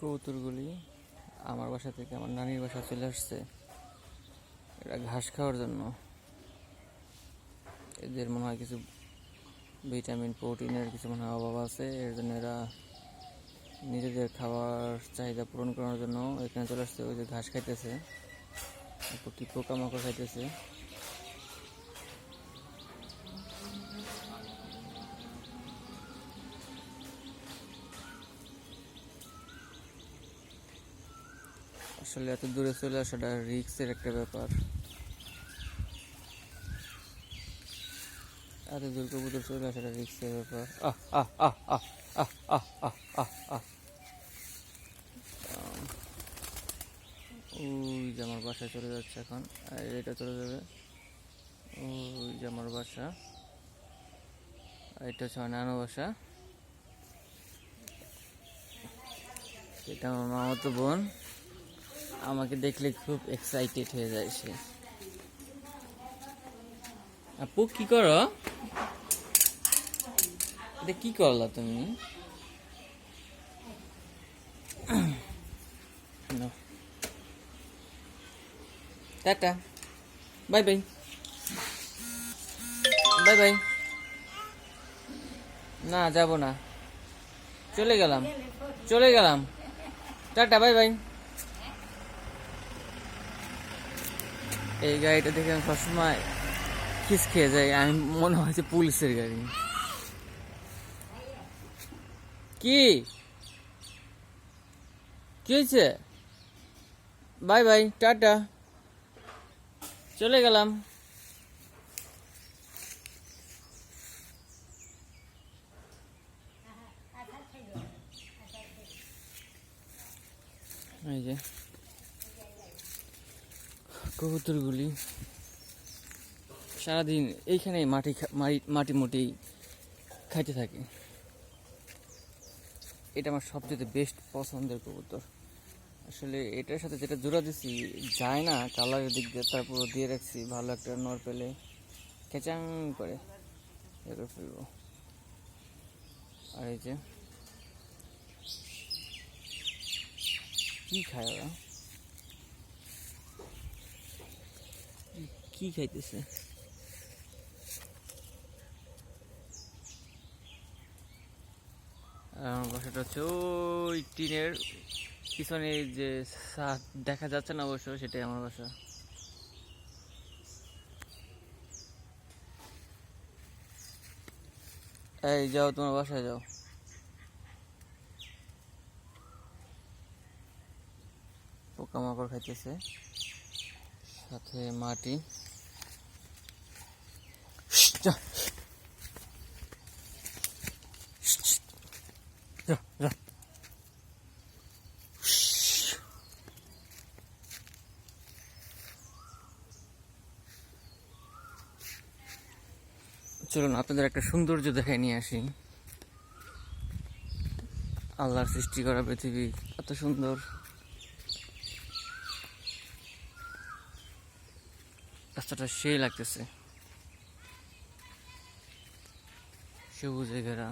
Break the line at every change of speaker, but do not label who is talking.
কবুতরগুলি আমার বাসা থেকে আমার নানির বাসা চলে আসছে এরা ঘাস খাওয়ার জন্য। এদের মনে হয় কিছু ভিটামিন প্রোটিনের কিছু মনে হয় অভাব আছে, এর জন্য এরা নিজেদের খাবার চাহিদা পূরণ করার জন্য এখানে চলে আসছে। ওই যে ঘাস খাইতেছে, কি পোকামাকড় খাইতেছে। আসলে এত দূরে চলে আসাটা রিস্কের একটা ব্যাপার। এত দূর কবুতর চলে আসাটা রিস্কের ব্যাপার। আহ আহ আহ আহ আহ আহ আহ আহ আহ ওই যে আমার বাসায় চলে যাচ্ছে এখন, এটা চলে যাবে। ওই যে আমার বাসা, এটা হচ্ছে আমার নানু বাসা, এটা আমার মামাতো বোন। আমাকে দেখলে খুব এক্সাইটেড হয়ে যায় সে। আপু কি করো? এটা কি করলা তুমি? Tata, bye bye, bye bye. না যাব না, চলে গেলাম, চলে গেলাম, টাটা, বাই বাই। এই গাড়িটা দেখে আমি সবসময় খিস খেয়ে যাই, আমি মনে হয় যে পুলিশের গাড়ি। কি কি হয়েছে? বাই বাই, টাটা, চলে গেলাম। এই যে কবুতরগুলি সারাদিন এইখানে মাটি মুটি খাইতে থাকে। এটা আমার সবচেয়ে বেস্ট পছন্দের কবুতর। আসলে এটার সাথে যেটা জোড়া দিছি যায় না কালারের দিক দিয়ে, তারপর দিয়ে রাখছি ভালো একটা নর পেলে খেচাং করে করে ফেলবো। আর এই যে কি খায় ওরা, কি খাইতেছে? আমার বাসাটা হচ্ছে ওই টিনের পিছনে, যে ছাদ দেখা যাচ্ছে না অবশ্য, সেটাই আমার বাসা। এই যাও, তোমার বাসায় যাও। পোকামাকড় খাইতেছে, সাথে মাটি। যা যা যা। চলুন আপনাদের একটা সৌন্দর্য দেখায় নিয়ে আসি। আল্লাহর সৃষ্টি করা পৃথিবী এত সুন্দর। রাস্তাটা সেই লাগতেছে, সবুজে ঘেরা।